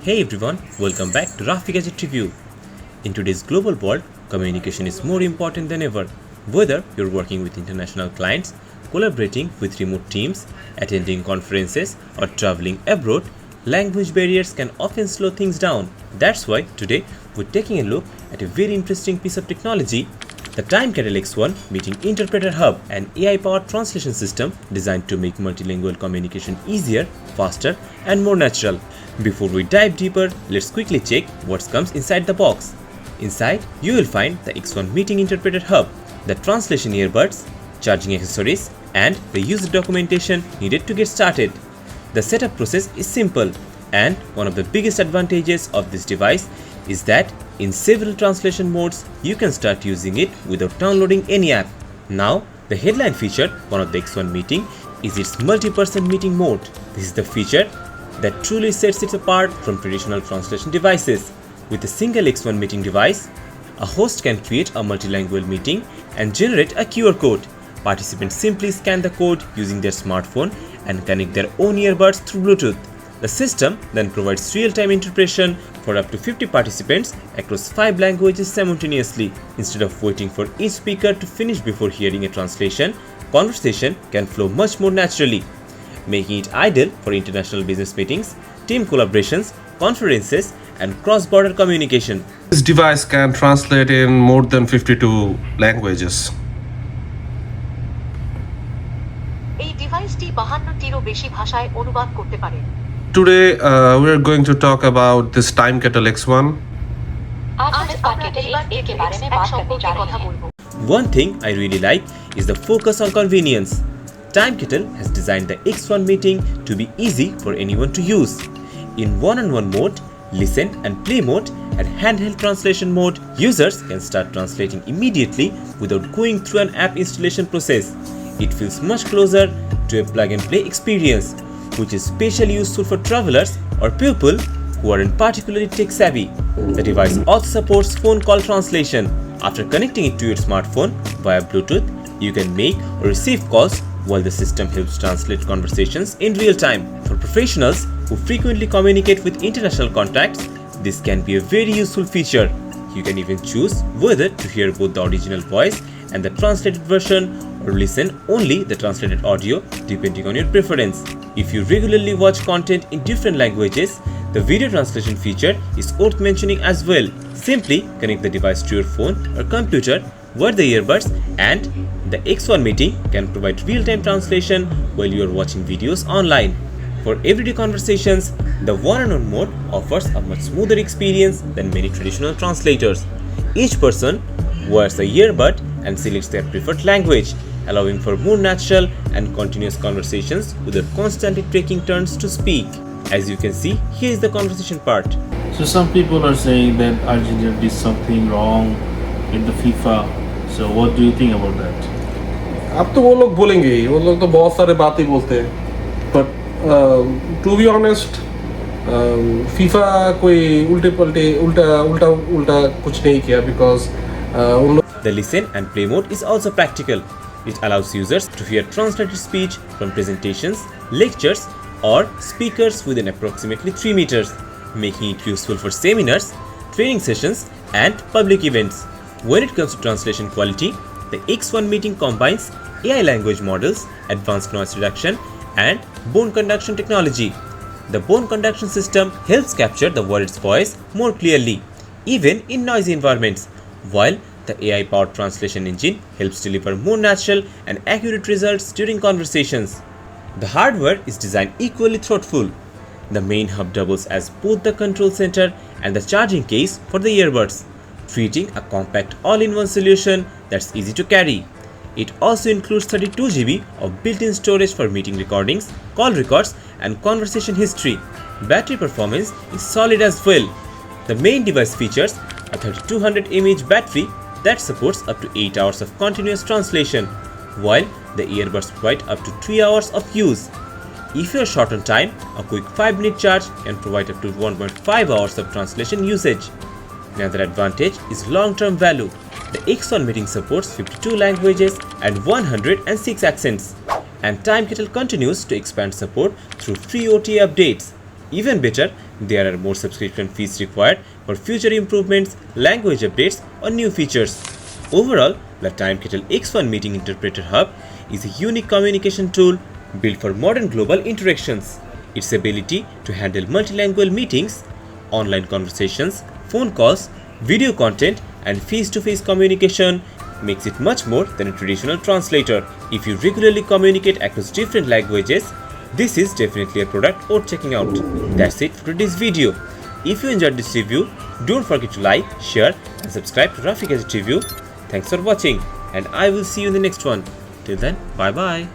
Hey everyone, welcome back to Rafi Gadget Review. In today's global world, communication is more important than ever. Whether you're working with international clients, collaborating with remote teams, attending conferences, or traveling abroad, language barriers can often slow things down. That's why today we're taking a look at a very interesting piece of technology, the Timekettle X1 Meeting Interpreter Hub, an AI-powered translation system designed to make multilingual communication easier, faster, and more natural. Before we dive deeper, let's quickly check what comes inside the box. Inside, you will find the X1 Meeting Interpreter Hub, the translation earbuds, charging accessories, and the user documentation needed to get started. The setup process is simple, and one of the biggest advantages of this device is that in several translation modes, you can start using it without downloading any app. Now, the headline feature one of the X1 Meeting is its multi-person meeting mode. This is the feature that truly sets it apart from traditional translation devices. With a single X1 Meeting device, a host can create a multilingual meeting and generate a QR code. Participants simply scan the code using their smartphone and connect their own earbuds through Bluetooth. The system then provides real-time interpretation for up to 50 participants across 5 languages simultaneously. Instead of waiting for each speaker to finish before hearing a translation, conversation can flow much more naturally, making it ideal for international business meetings, team collaborations, conferences, and cross-border communication. This device can translate in more than 52 languages. এই ডিভাইসটি 52টিরও বেশি ভাষায় অনুবাদ করতে পারে। Today we are going to talk about this Timekettle X1. আজ আমরা Timekettle के बारे में बात करने जा रहे हैं। One thing I really like is the focus on convenience. Timekettle has designed the X1 Meeting to be easy for anyone to use. In one-on-one mode, listen and play mode, and handheld translation mode, users can start translating immediately without going through an app installation process. It feels much closer to a plug-and-play experience, which is especially useful for travelers or people who aren't particularly tech-savvy. The device also supports phone call translation. After connecting it to your smartphone via Bluetooth, you can make or receive calls while the system helps translate conversations in real time. For professionals who frequently communicate with international contacts, this can be a very useful feature. You can even choose whether to hear both the original voice and the translated version, or listen only the translated audio depending on your preference. If you regularly watch content in different languages, the video translation feature is worth mentioning as well. Simply connect the device to your phone or computer, wear the earbuds, and the X1 Meeting can provide real-time translation while you are watching videos online. For everyday conversations, the one-on-one mode offers a much smoother experience than many traditional translators. Each person wears a earbud and selects their preferred language, allowing for more natural and continuous conversations without constantly taking turns to speak. As you can see, here is the conversation part. So some people are saying that Argentina did something wrong in the FIFA. So what do you think about that? अब तो वो लोग बोलेंगे ही, वो लोग तो बहुत सारे बातें बोलते हैं, but to be honest, FIFA कोई उल्टा कुछ नहीं किया because The listen and play mode is also practical. It allows users to hear translated speech from presentations, lectures, or speakers within approximately 3 meters, making it useful for seminars, training sessions, and public events. When it comes to translation quality, the X1 Meeting combines AI language models, advanced noise reduction, and bone conduction technology. The bone conduction system helps capture the word's voice more clearly, even in noisy environments, while the AI-powered translation engine helps deliver more natural and accurate results during conversations. The hardware is designed equally thoughtful. The main hub doubles as both the control center and the charging case for the earbuds, creating a compact all-in-one solution that's easy to carry. It also includes 32 GB of built-in storage for meeting recordings, call records, and conversation history. Battery performance is solid as well. The main device features a 3200 mAh battery that supports up to 8 hours of continuous translation, while the earbuds provide up to 3 hours of use. If you are short on time, a quick 5-minute charge can provide up to 1.5 hours of translation usage. Another advantage is long-term value. The X1 Meeting supports 52 languages and 106 accents, and Timekettle continues to expand support through free OTA updates. Even better, There are more subscription fees required for future improvements, language updates, or new features. Overall, the Timekettle X1 Meeting Interpreter Hub is a unique communication tool built for modern global interactions. Its ability to handle multilingual meetings, online conversations, phone calls, video content, and face-to-face communication makes it much more than a traditional translator. If you regularly communicate across different languages, this is definitely a product worth checking out. That's it for today's video. If you enjoyed this review, don't forget to like, share, and subscribe to Rafi Gadget Review. Thanks for watching, and I will see you in the next one. Till then, bye bye.